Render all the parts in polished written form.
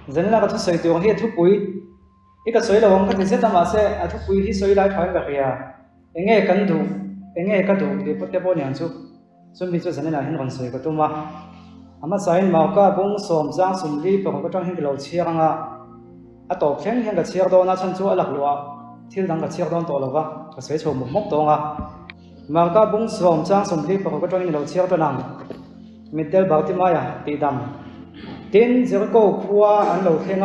dân là cái thu soi tiêu hết thu bụi cái soi là ông cái gì đó mà sẽ thu bụi hi soi lại thoải cái kia nghe cần đủ nghe cái đủ thì bắt đầu nhận chú xuân bị chú dân là hiện còn soi cái tụi mà mà sai mà cái bông sôm giang sum li bao cái trong hiện cái lầu chiang à tổ khen hiện cái chiang đó na chân chú lạc lúa thiếu đằng cái chiang đó tổ lúa cái soi chôm một mốc đó mà cái bông sôm giang sum li bao cái trong hiện lầu chiang đó nằng mình tel bảo thì mai à tì đầm tin giờ cô qua anh lầu khen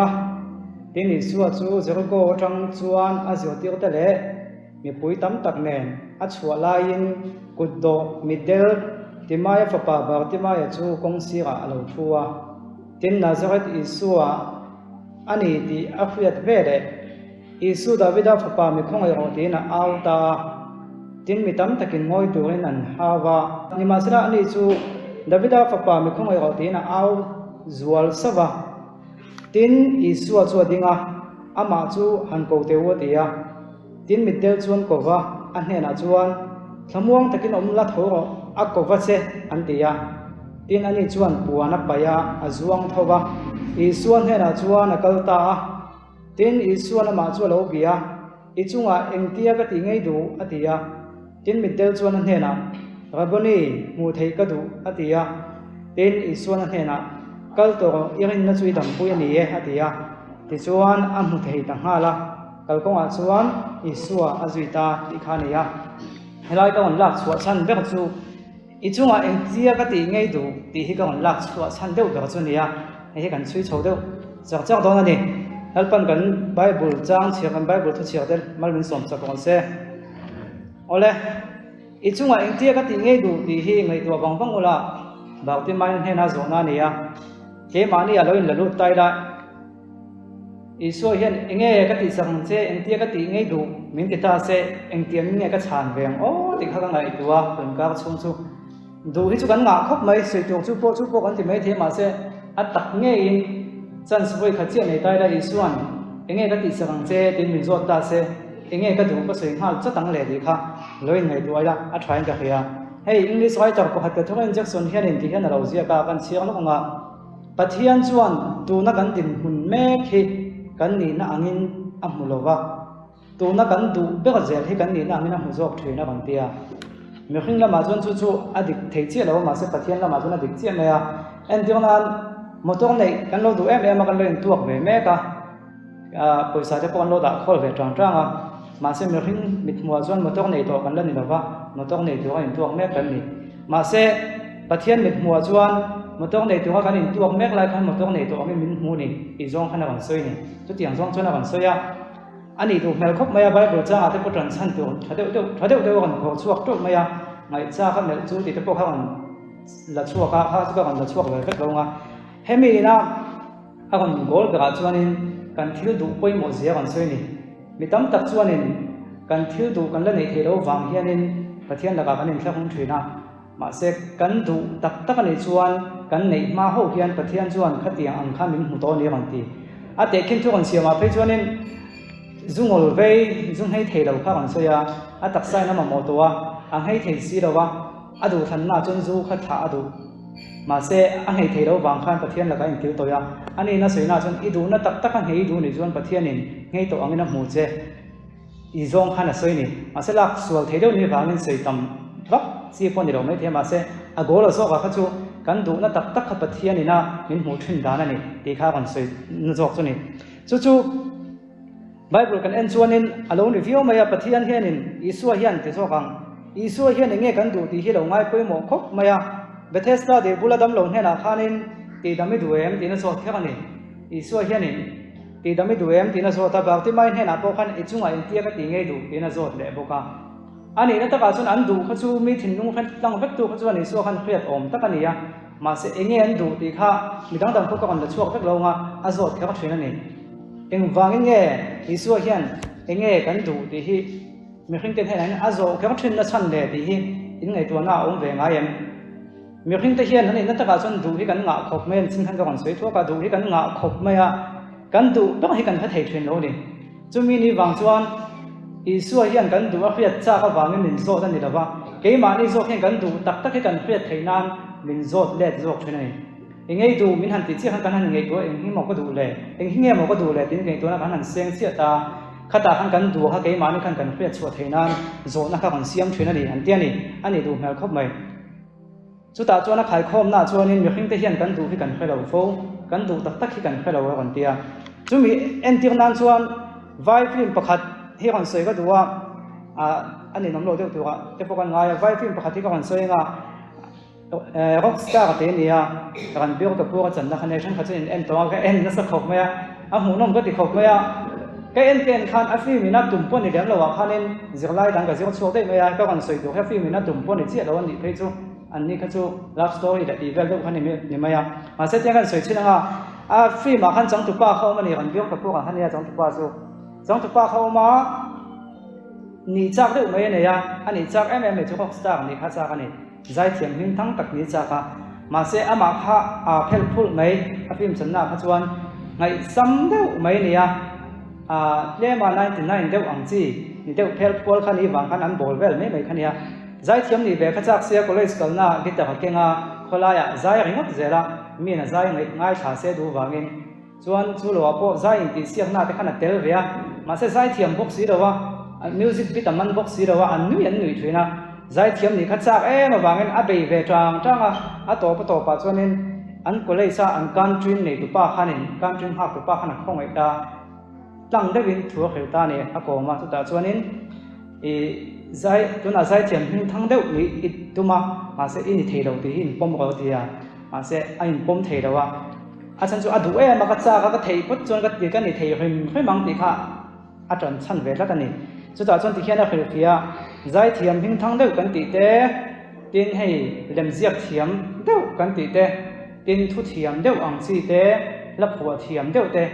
tin đi xua chú giờ cô trong chuan à giờ tiêu tới lẽ mình bùi tắm tắc nền à chùa lai in cột đồ mình tel thì mai phải bảo thì mai chú công sĩ à lầu chùa tin là giờ hết Isu anh ấy thì áp huyết về đấy Isu David phải bảo mình không ai hỏi tin là ao ta tin mình tắm takin ngồi đuôi năn hava nhưng mà sau anh ấy chú David phải bảo mình không ai hỏi tin là ao zual sava tin Isu chú dinga ama chú han cầu tiêu tia tin mình tel chuan kova anh này là chuan thamuang takin la thoro a kova che an tia tin ani chuan puana paya azuang thowa Isu ne na chuan akalta tin Isu na ma chu lo bia ichunga engtia ka ti ngei du atia tin mình tel chuan ne na raboni mu thei ka du atia tin Isu ne na kal to irin na chui dam pui ani e atia ti chuan a mu thei ta hala kal ko a chuan Isu azuita ti khania helai ka on lak chuan san bek chu ichunga engtia ka ti ngei du ti hi ka on lak chuan san deuh bek chu nia he kan chui chho deuh chak chak don ani helpan kan Bible chang chhe kan Bible thu chhe del malmin som chak on se ole ichunga engtia ka ti ngei du ti hi ngei tu bang bang ula bauti mai he na zona nia ke mani aloin lalu tai la Isu hian enge ka ti sang che engtia ka ti ngei du min ti ta se engtia nge ka chan veng o ti kha ka ngai tua kun ka chung chu du hi chu kan nga khop mai se tu chu po kan ti mai the ma se a tak nge in chan sui kha che nei tai la Isuan enge ka ti sang che tin min zot ta se enge ka du pa sei hal cha tang le di kha loi ngai tu ala a thain ka khia hey English writer ko hat ka thorin Jackson hian in ti hian alo zia ka kan chiang lo nga pathian chuan tu na kan din hun me khi kan ni na angin amulova tu na kan du be ga zel hi kan ni na angin amu jok thina kan tia mi khing lama chon chu adik thei che lo ma se pathian lama chon adik che me ya en dionan motor nei kan lo du em kan lo in tuak ve me ka poisa te pon lo da khol ve tang tang ma se mi khing mit mua chon motor nei to kan la ni lova motor nei to in tuak me kan ni ma se pathian mit mua chuan motor nei to kan in tuak mek lai khan motor nei to ami min mu ni I zong khana kan soi ni tu tiang zong chona kan soya ani tu mel khop maya Bible cha ate po tran san tu thadeu kan ko chuak tu maya ngai cha kha mel chu ti te po kha kan la chuak kha chu kan la chuak ve vek lo nga hemi na a kan gol ga chuanin kan thil du poi mo zia kan soi ni mitam tak chuanin kan thil du kan la nei thelo wang hianin pathian la ka kan in thlakung thina ma se kan du tak tak ani chuan kan nei ma ho hian pathian chuan khatiang ang kha min mu to ni kan ti a te khin thu kan siama pe chuanin zungol vei zung hei thei lo kha kan soya a tak sai na ma mo to wa ang hei thei si lo wa adu than na chun zu kha tha adu ma se ang hei thei lo wang khan pathian la ka in kil to ya ani na soina chun I du na tak tak kan hei du ni chuan pathian in ngei to angina mu che I zong khan a soi ni ma se lak sual thei do ni wangin sei tam vak si pon ni lo mai the ma se a gol so ka kha chu kan du na tak tak kha pathian ina min mu thin dan ani ti kha kan soi na jok chu ni chu Bible kan en chuanin alone review maya pathian hianin Isu hian ti so kang Isu hian nge kan du ti hi lo ngai poi mo khop maya Bethesda de buladam lo hena khanin ti dami duem ti na so thekani Isu hianin ti dami duem ti na so ta bauti mai hena po khan ichunga in tia ka ti ngei du ti na zot le boka ani na ta ka chun an du kha chu mi thin nung khan tang vek tu kha chu ani so khan khriat om takani ya ma se enge an du ti kha midang dang ko ka kan la chuak vek lo nga a zot kha thina ni eng wangin nge Isu hian enge kan du ti hi mi khing ten hen a zo kha thin na chan le ti hi in ngai tu na om ve nga yem mi khing te hian ani na ta ka chun du hi kan nga khop men chin khan ka kan soi thua ka du hi kan nga khop maya kan du bang hi kan kha thei thrin lo ni chumi ni wang chuan Isu hian kan du a khriat cha ka wangin min zo dan ni lawa ke ma ni zo hian kan du tak tak hi kan khriat theinan min zot let zok thina ni ngay đủ mình hẳn tí chiếc hẳn hẳn ngay tuổi anh mọc có đủ lệ anh nghe mọc có đủ lệ tiếng ngay tuổi là hẳn xem chiếc ta khát ta hẳn cần đủ hả cái mà nên cần phải chuột thế nan rồi nó còn xiêm chuyện này hẳn tiền này anh ấy đủ mèo khóc mày chúng ta cho nó khai khom na cho nên nhiều khi hiện cần đủ khi cần phải đầu phố cần đủ tất tất khi cần phải đầu còn tiền chúng mình em tiếng nan cho vai phim bạc hạt khi còn sợi có đủ anh ấy nắm lâu được đủ cái bộ con ngay vai phim bạc hạt thì còn sợi nga rockstar cái này còn biểu cái bộ chân là cái này chẳng hạn em tôi cái em nó sẽ khóc mày hùng nông có thể khóc mày cái em tiền khan phim mình nó tụm pon thì điểm là khan em giờ lại đang cái giờ số đấy mày cái còn sợi đủ cái phim mình nó tụm pon thì chết rồi anh thấy chưa anh này cái chỗ love story đã đi về đâu khan em mày mà sẽ tiếng cái sợi chứ nga phim mà khan chẳng tụt ba không mà này còn biểu cái bộ khan này chẳng tụt ba số chẳng tụt ba không mà你chắc được mấy này anh ấy chắc em để cho rockstar này khác chắc này giải thiểm hình thắng tắc ní chắc mà sẽ ama ha helpful mấy phim chân na phát chuan ngày sắm đâu mấy này lẽ mà 99 đâu ang chi ni đâu helpful khani wang khan an bol vel mấy khani giải thiểm ni về khác chắc sẽ college kal na kita ka kenga kholaya giải ringot zela mi na giải ngai tha se du wangin chuan chu lo po giải in ti siak na te khana tel ve mà sẽ giải thiểm box gì đâu music vitamin box gì đâu an nui thuyền giải thiểm này khát sắc em mà vàng anh bị về trang tổ pa cho nên anh có lấy sa anh can chuyên này tụ pa khan này can chuyên học tụ pa khan không ai ta tăngได้วินทัวร์เหตุเนี่ยอากงมาตุตาชวนนี้giảiตัวน่ะgiải thiểm hình thăng đâuนี่ตัวมาsẽ in thì đầu thì in pom vào thì mà sẽ anh pom thì đâuฉันจะดูมาก็จ้าก็ที่พุทธจนก็ที่กันนี่ที่ไม่มั่งที่ข้าจนฉันเวลากันนี่สุดท้ายจนที่แค่นั้นคือเพียgiải thiểm hình thăng đâuกันที่เต้tin hay làm giặc thiểm đâuกันที่เต้tin thu thiểm đâu anh chịเต้รับหัวthiểm đâuเต้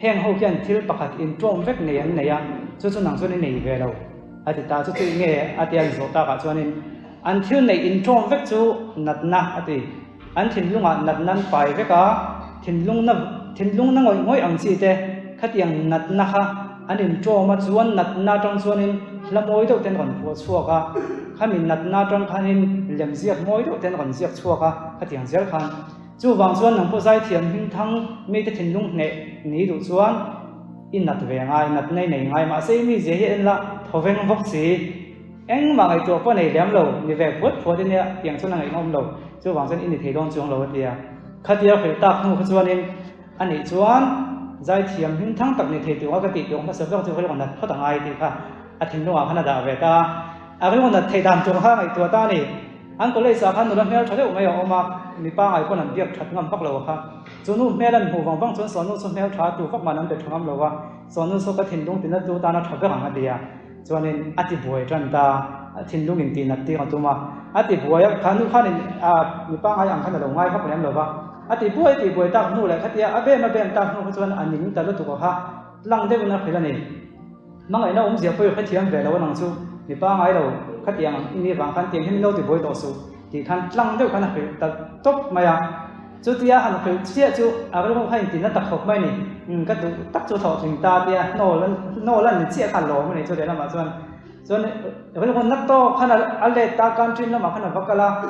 แห่งเขาเขียนที่ประกาศอินโทรเวกเนี่ยเนี่ยจุดๆนั่งส่วนนี้เวลาอาทิตย์ตาจุดๆเนี่ยอาทิตย์สุดท้ายก็ส่วนนี้อันที่ในอินโทรเวกจู่นัดนะอาทิตย์อันที่ลุงนัดนั้นไปเวก้าทิ้งลุงนั่งง่อยอังสีเต้ขัดยังนัดนะคะอันนี้โจมาชวนนัดนาจังชวนนี้ละมวยตัวเต็นก่อนหัวชัวก้าข้ามีนัดนาจังขันนี้เลี้ยงเสียมวยตัวเต็นก่อนเสียชัวก้าขัดยังเสียขันจู่วางชวนหนังผู้ใจเทียมหิ้งทั้งมีแต่ทิ้งลุงเนี่ยนี่ดูชวนอินนัดเวงไงนัดในไงมาเสียมีเสียเห็นละทว่าเวงวักสีเอ็งมาไอ้ตัวป้อนไอ้เลี้ยงเราในเวกพุทธเนี่ยเตียงชวนนั่งไอ้งอมเราจู่วางชวนอินในเทดอนจวงเราเดียขัดเดียวคือตาขนูชวนนี้อันนี้ชวนgiải thiểm hình thăng tắc này thì tiểu cái tiểu mà sắp tới cái con đặt phát ai thì cả thỉnh luôn khán giả về ta cái con đặt thầy đàn trường ha này tuổi ta này anh có lấy sao khán nữa nghe cho thấy mấy ông mà mi ba ngày con làm việc thật ngầm phát lầu ha cho nó nghe lần hồ vòng vòng cho nó cho nghe trả tu phát mà nó để ngầm lầu ha cho nó số cái thỉnh luôn thì nó tu ta nó thật cái hàng gì à cho nên ati buổi chân ta thỉnh luôn tiền là tiền tu mà ati buổi khán nu khán này mi ba ngày ăn khán là đầu ngày phát làm lầu ha thì buổi ta nu lại khát ya mà bên ta nu cho anh nhìn ta lúc tụi ha lăng đây nó phải là này mà ngày nào ông diệp phải khát thiam về đâu năng su thì ba ngày đầu khát thiam ini vàng khăn tiền hin lâu thì buổi tổ su thì khăn lăng đây khăn là phải ta tốt mà chú tia hắn phải chia chú cái lúc hay thì nó tập hợp mấy này cái tụ tắc chú thọ chúng ta tia nô lần chia khăn lỗ mấy này cho đấy là mà cho nên cái lúc nó to khăn là alle ta can chuyên nó mà khăn là vác la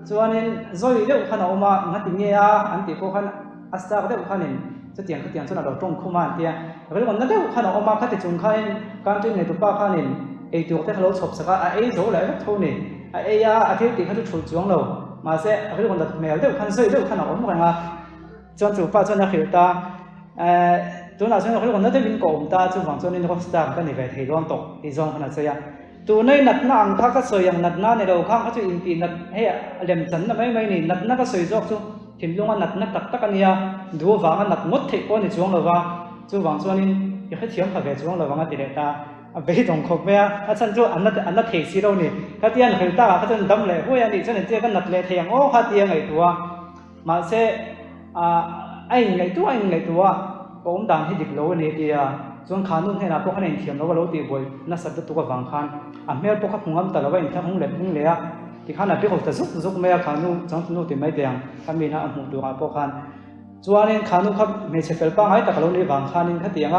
cho nên rồi nếu khăn nào mà ngắt tiếng nghe anh thì có khăn asta cái khăn này cho tiền cho nào trong không mà tiền cái lúc nó nếu khăn nào mà cái chúng khăn can chuyên này tụi ba khăn này ấy tụi cái lỗ sập saka ấy rồi lại hết thôi này ấy thiếu tiền cái tụi chuông đâu mà sẽ cái lúc đặt mèo nếu khăn sợi nếu khăn nào mà rằng cho tụi ba cho nó hiểu ta tụi nào cho nó cái lúc nó tới bên cổ ta cho vàng cho nên nó star cái này về thì loan tổ thì loan khăn là saoตัวนี้นัดนั่งทักก็สวยอย่างนัดนั่นในเราข้างก็จะอินตีนัดเฮ้ยเล่มฉันนะไม่นี่นัดนั่นก็สวยจอกจู่ถิ่นลงนัดนั่นตักกันเนี่ยดูว่านัดงดเทก้อนในช่วงเราว่าจู่วางช่วงนี้อยากให้เทียมขับไปช่วงเราว่าติดตาไปตรงขบเมียฉันจู่อันนั้นเทสีเราเนี่ยข้าเตียนเห็นตาข้าจะดำเลยเพราะอย่างนี้ฉันเตี้ยกันนัดเลยเทียงโอ้ข้าเตียงไงตัวมาเสไอ้ไงตัวผมดังให้ดิกโลเนี่ยเดียส่วนขานุ่นให้เราพวกเขาเนี่ยเทียมเราก็รู้ตีบ่อยน่าสัตย์ตัวกับวางคันเมื่อพวกเขาพุ่งอันแต่ละวันถ้าพุ่งเล็บพุ่งเลี้ยที่ข้าเนี่ยพี่เขาจะซุกเมื่อขานุ่นจังนุ่นตีไม่เดียงถ้ามีน่าหุ่นตัวพวกเขาส่วนนี้ขานุ่นเขาไม่ใช่เป็นป้างไอ้แต่เราเนี่ยวางคันนี่เขาเตียง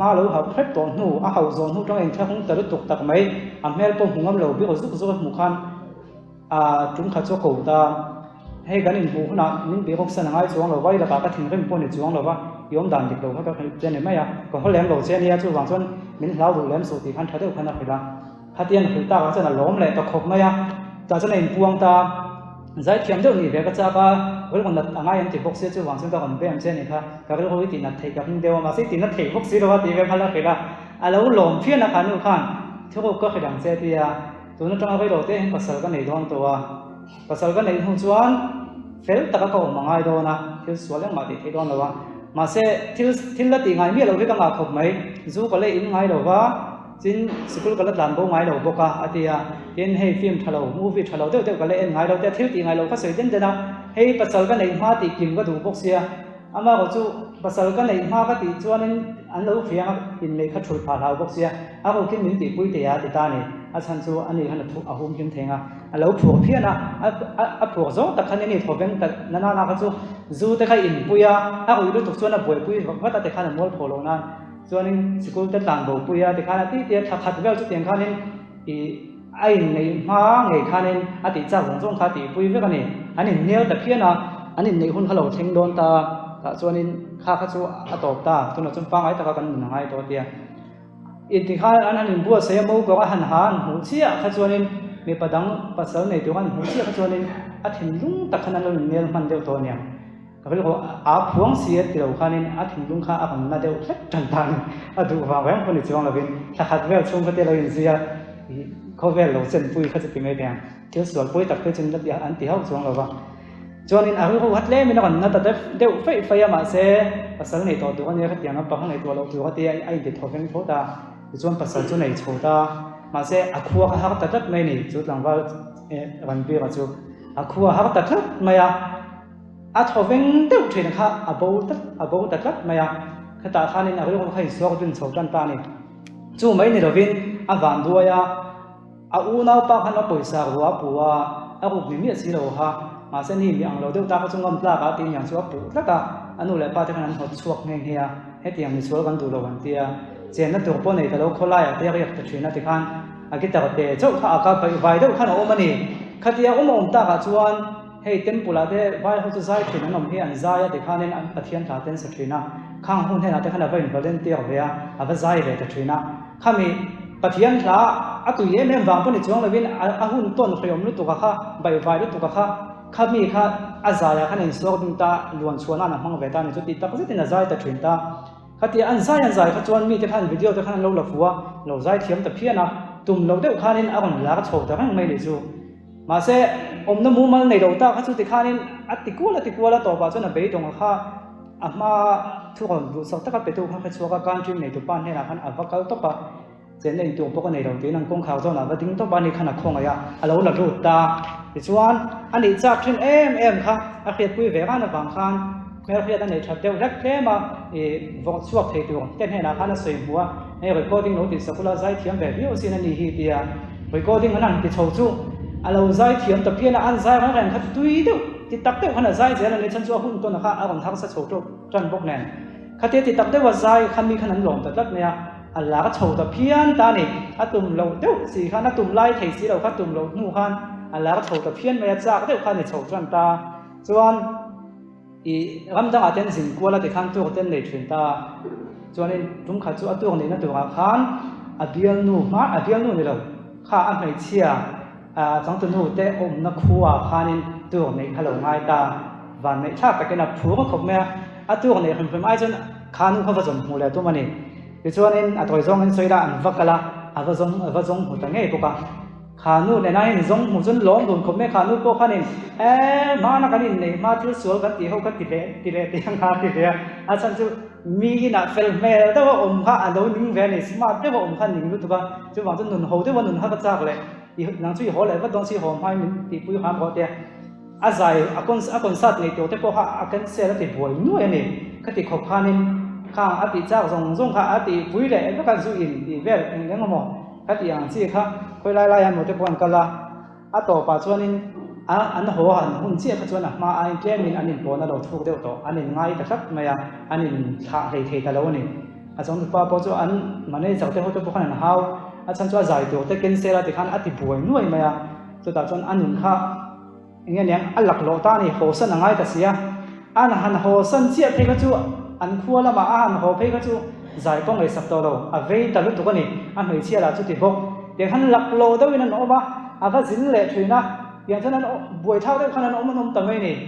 มาเราเขาเพิ่มตัวนุ่นเขาโซนนุ่นจังเองถ้าพุ่งแต่ละตุกตักไม่เมื่อพวกพุ่งอันเราพี่เขาซุกมุขันจุ่มขัดโจกูตา hay cái này bù na những bị học sinh ngay chuang lo vậy là cả cái thình cái mình chuang lo vậy yếm đàn được đâu các cái chuyện này mấy à còn họ làm đồ chuyện này chú vàng xuân mình lao đồ làm số thì khăn thay đâu khăn nào phải là khát tiền phải ta cái là lốm lại ta khóc mấy à ta cho nên buông ta giải thiểm đâu nhỉ về cái cha cái còn là ngay em thì học sinh chú vàng xuân ta còn bé em chuyện này ha cái hồi thì là thầy cái điều mà sẽ thì là thầy học sinh đâu thì về khăn là phải là lâu lốm phiền là khăn nữa khăn thiếu có cái đằng xe thì tụi nó trong cái đầu tiên pasal cái này thôi tụi pasal cái này không chuan fel taka ko mangai do na thil sualeng ma ti thei don lawa ma se thil la ti ngai mi lo ve ka nga khop mai zu ko le in ngai lo wa chin school ka la dan bo ngai lo boka atia yen hei film thalo movie thalo de ka le en ngai lo te thil ti ngai lo ka sei den dena hei pasal ka nei ma ti kim ka du bok sia ama ko chu pasal ka nei ma ka ti chuanin an lo fiang in nei kha thul pha lau bok sia a ko kin min ti pui te ya ti ta ni a chan chu ani han thu a hum him thenga a lo phu phiana a phu zo ta khan ni thoveng ta nana na ka chu zu te khai in puya a ko lu tuk chuan a boi pui wa ta te khan mol pholo na chuanin school te tang bo puya te khan ti te tha khat vel chu tiang khanin i ai nei ma ngei khanin a ti cha hong jong kha ti pui ve ka ni ani nel ta phiana ani nei hun khalo theng don ta ta chuanin kha kha chu a top ta tuna chum pa ngai ta ka kan ngai to tia in ti kha an hanin bua se mo ko han han hu chia kha chuanin mi padang pasal nei tu han hu chia kha chuanin a thin lung ta khana lo nel man deu to nia ka vel ko a phuang sia ti lo khanin a thin lung kha a kan na deu thlek tan tan a du wa wang ko ni chuang lovin ta khat vel chung ka te lo in sia ko vel lo chen pui kha chu ti ngai bang til sual pui tak pe chen la dia an ti hau chuang lo wa chuanin a hu hat le mi na kan na ta deu fei fei ma se pasal nei to tu kan ya khatiang a pa hang nei to lo tu ha ti ai ti thoveng tho ta chuan pasal chu nei chho ta ma se a khuwa ka har ta tat mai ni chu tlangwal ran bi ka chu a khuwa har ta tat maya a thoveng deu thin kha a bo ta tat maya khata khanin a ri ko khai so tun chho tan ta ni chu mai ni rovin a van duaya a u nau pa khan a poisa ruwa puwa a ru mi mi si lo ha ma se ni mi ang lo deu ta ka chungam tla ka ti yang chu pu tlaka anu le pa te khan hot chuak nge hia he tiang ni chual kan du lo kan tia chen na tu po nei ta lo khola ya te ri ta thina ti khan a ki ta te chau kha ka pai vai deu khan o mani khatia om ta ka chuan hei tempula te vai ho chu zai thina nom hi an zai ya ti khan en an pathian tha ten sa thina khang hun he na te khan a vai volunteer ve a va zai ve ta thina khami pathian thla a tu ye mem wang po ni chuang lovin a hun ton khriom lu tu ka kha bai vai lu tu ka kha khami kha azaya khan in so ding ta luan chuana na hmang ve ta ni chu ti ta ka tin azai ta thin ta khati an zai kha chuan mi te khan video te khan lo la fuwa lo zai thiam ta phiana tum lo deuh khanin a ron la ka chho ta kan mai ni chu ma se om na mu mal nei do ta kha chu ti khanin atikula to ba chuna be dong kha ama thu ron du sa ta ka pe tu kha chu ka kan trim nei tu pan he na khan avakal to pa chen nei tu pok nei do ti nang kong khaw zo na ba ding to ba ni khan a khong aya a lo la ru ta ti chuan ani chak thin em kha a khiat pui ve ka na wang khan kher khiat an nei that deuh rek hle ma vok chuak thei tu ten he na khan a soi bua ei recording no ti sakula zai thiam ve bio sin ani hi tia recording anan ti chho chu a lo zai thiam ta piana an zai ran ran khat tui deuh ti tak deuh khana zai zel ani chan chu hun to na kha a ron thak sa chho to tran bok nen khate ti tak deuh wa zai khami khan an lom ta tak ne Allah ka chho ta phian ta ni atum lo deuh si khan atum lai thei si lo khatum lo mu khan Allah ka chho ta phian me cha ka deuh khan ni chho tran ta chuan i ramdang aten sin kuala te khan tu ten nei thin ta chuanin tum kha chu atu ni na tu khan abial nu ni lo kha a mai chia chang tu nu te om na khuwa khanin tu nei khalo ngai ta van nei tha ka kena phu ko khop me atu nei khum phim ai chun khanu kha va jom mu le tu mani ti chuanin a toy zong in soira an vakala ava zong hu ta ngei poka khanu ne nai in zong mu chun lom dun khop me khanu po khanin ma na kanin nei ma thil sual kan ti ho kan ti le ti hang ha ti le a chan chu mi na fel me ta wa om kha a lo ning ve ni smart te wa om kha ning lu tu ba chu wang chun nun ho te wa nun ha ka chak le i nang chu i ho le wa dong si ho mai min ti pui ham ho te a zai a kon sat nei to te po kha a kan se la ti boi nu ani ka ti khop khanin khang a ti chak zong kha a ti pui le ka kan zu in ti vel eng leng mo ka ti ang chi kha khoi lai an mo te pon kala a to pa chuanin an ho han hun chi kha chuan ma ai klemin anin pon a lo thuk deuh to anin ngai ta thak maya anin tha hei thei ta lo ni a chong pa po chu an mane chau te ho to po khan an hau a chan chu a zai to te ken sela ti khan a ti buai nuai maya chu ta chuan anun kha nghe nhàng ăn lạc lộ ta này hồ sân ngay ta xia ăn hàn hồ sân chia thấy cái chú ăn khua là mà ăn hồ thấy cái chú giải con người sập tàu đầu về ta lúc tụi con này ăn người chia là chú tiền bốc tiếng hắn lạc lộ đâu nên nó ba cái dính lệ thuyền na tiếng cho nên buổi thao đấy khăn nó mà tầm này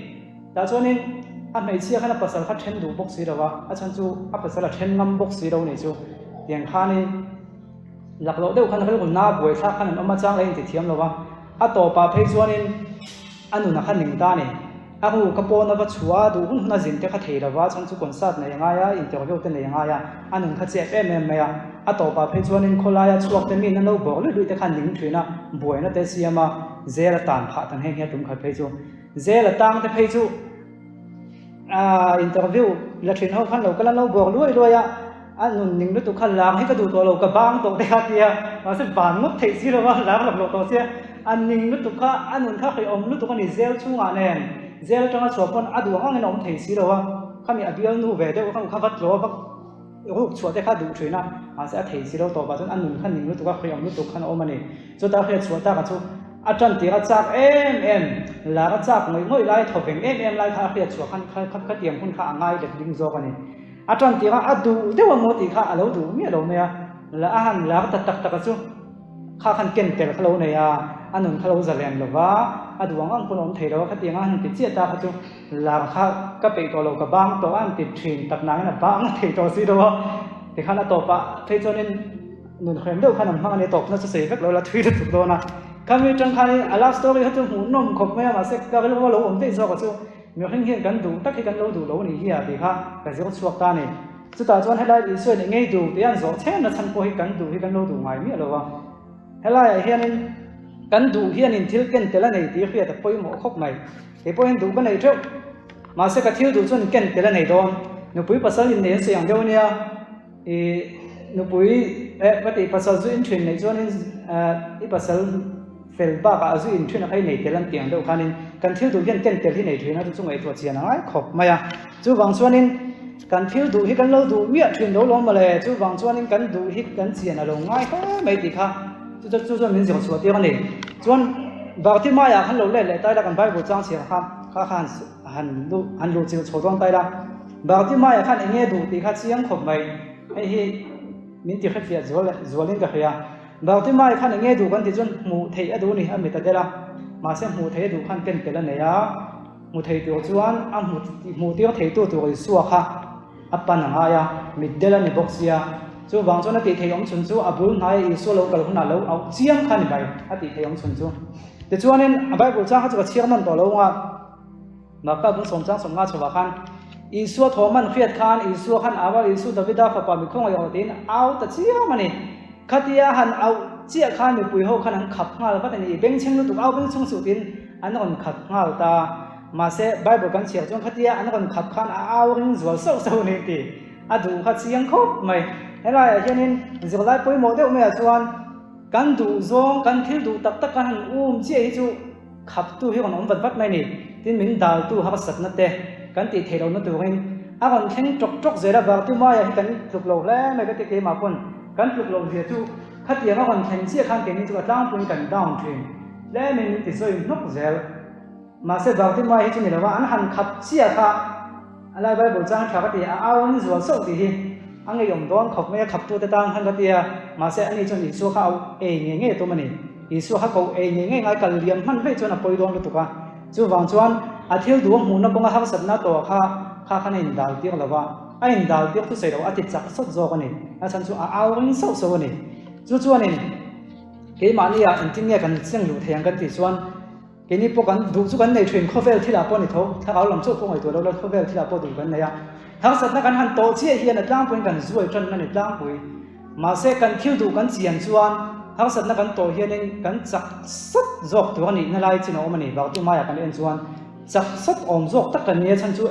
đã cho nên anh mấy chia khăn là pasal khát thêm đủ bốc xí đâu à chân chú à pasal là thêm ngâm bốc xí đâu này chú tiếng khăn này lạc lộ đâu khăn là cái còn na buổi thao khăn nó mà trang lên thì thiếm đâu à tổ bà thấy cho nên anh nó khăn linh ta này à hồ cái bộ nó bắt chua đủ hun nó dính cái khát thề đâu chân chú còn sát này ngay à interview tên này ngay à anh nó khát chết em à à tổ bà thấy cho nên khôi lai chuộc tên mình nó đâu bỏ lấy cái khăn linh thuyền à buổi nó tới xí mà dễ là tàn phá tàn hèn tụm khát thấy chú dễ là tăng tới thấy chú interview là chuyện họ khăn lâu cái lâu buộc đuôi anh nhìn nó tụi khăn làm hết cái tụi tôi lâu cái bang tụi đây kia nó sẽ bán mất thấy gì đâu làm làm lâu tụi xe anh nhìn nó tụi khá anh nhìn khá cái ông nó tụi con đi gieo chung à nè gieo trong cái sọp con anh đuổi ngang ông thấy gì đâu khá mình bây giờ nu về đây khá vắt lúa vắt lúc chuột đây khá đủ chuyện à sẽ thấy gì đâu tụi bà cho anh nhìn khăn nhìn nó tụi cái ông nó tụi khăn ông mà nè cho ta phải chuột ta cái chú chân tiếng chắc em là cái chắc người lại thổi phèn em lại khai khiết chuột khăn tiếng hun khá ngay được dính zo cái này chân tiếng đủ đều là một tí khá lâu đủ nghĩa đâu này là anh là cái tắc cái chú khá khăn kiên tệ cái lâu này anh hùng khá lâu giờ liền rồi và đủ anh cũng ông thấy đó cái tiếng anh bị chết ta cái chú là khá cái bị tổ lâu cái bang tổ anh bị truyền tập nắng là bang thì tổ gì đâu thì khá là tổ bạ thế cho nên mình khuyên đâu khá là mang này tổ nó sẽ xảy ra lâu là thuê được thuộc đó na kami trong khai alaf story hết trong hồn nôm khóc mẹ mà sẽ cái lâu lâu ổn định do cái chú nhiều hình hiện gần đủ tất cả lâu đủ này kia thì ha cái gì cũng suộc ta này chúng ta chọn hay là ý xuôi để nghe đủ thì anh rõ thế là thành coi gần đủ hay gần lâu đủ ngoài miệng rồi hay là hiện nên gần đủ hiện nên thiếu kiện thế là này thì khi ta coi một khóc này thì coi đủ cái này trước mà sẽ cái thiếu đủ cho nên kiện thế là này đó nếu bùi pasal in này sẽ yang đâu nè thì nếu bùi cái thì pasal duy truyền này cho nên cái pasal phèn ba cả duy in truyền này này thế là tiếng đâu khan nên cần thiếu đủ hiện kiện thế này truyền nó chung ấy thuộc tiền nó khóc mà chú vàng cho nên cần thiếu đủ hay cần lâu đủ miệng truyền đấu lắm mà lệ chú vàng cho nên cần đủ hay cần tiền là lồng ngay có mấy tí khác chú cho mình dùng số tiền này chuan vào thì mai hắn lâu lệ tay là cần phải bộ trang tiền khác hắn lù chịu số tiền tay là vào thì mai hắn nghe đủ thì khác tiền khóc mày hay mình thì khác việc rồi lên cái kia vào thì mai hắn nghe đủ cần thì chuan mù thấy ở đâu này anh mới ta đây là mà xem mù thấy đủ hắn cần cái là này mù thấy đủ chuan mù tiêu thấy đủ rồi xua khác apa nangaya middela ni boxia chu wang chona ti theiom chun chu abul nai isu lo kal huna lo au chiang khan bai ati theiom chun chu te chuanin abai bul cha chu ka chiang man to lo nga ma ka bung som chang som nga chawa khan isu thoman khiat khan isu khan awal isu davida fa pa mi khong ayo tin au ta chiang mani khatia han au chia khan mi pui ho khan ang khap ngal ba tani beng cheng lu tu au beng chung su tin an on khap ngal ta mà sẽ Bible căn chiếc trong khát anh còn khắp khan ao hình rùa sâu sâu này thì đủ khát chiang khóc mày thế là cho nên giờ lại bôi mồ đâu mày chuan căn đủ zong căn thiếu đủ tập tất cả hàng chia chú khắp tu hiểu còn vật vật mày nè thì mình đào tu học sạch nó tệ căn thì thấy đâu nó tu hình còn khen chọc chọc giờ là vào tu mai căn lục lầu lẽ mày cái mà quân căn lục lầu giờ tu khát chiang còn khen chia khan cái này chú đang quân cần down truyền lẽ mình thì rồi nóc giờ mà sẽ vào thêm mai hết chuyện này là anh hành khắp chia khác anh lại bây giờ trang cái gì anh rồi sâu thì anh ấy dùng đó khóc mấy khắp tu tế tăng hành cái gì mà sẽ anh ấy cho Giêsu khao nghe tôi mà nè Giêsu khao cầu nghe ngay cả liềm hắn vậy cho nó bồi đòn được cả chú vàng chuan thiếu đủ muốn nó cũng học sẵn nó tổ khá nên đào tiếng là anh đào tiếng tôi sẽ đâu anh chắc sốt rồi cái này anh chẳng chú anh sốt sốt này chú này cái mà này anh tin nghe cần xem lụt hàng cái gì chuan cái này bốc ăn đủ chút cái này truyền cover thì là bao nhiêu thâu,ถ้าเอาลำโซ่พวกไอ้ตัวเรา cover ที่เราพอดูกันเนี่ยทั้งสัตว์นักการหันโตเชี่ยเฮียนตั้งปุ่นกันช่วยจนนั่นตั้งปุ่นมาเสกกันคิวดูกันเจียนชวนทั้งสัตว์นักการโตเฮียนกันจักสัดจอกตัวนี้นั่นไล่จีนอมันนี่บอกที่มาอยากกันเอ็นชวนจักสัดอมจอกตักกันเนี่ยฉันช่วย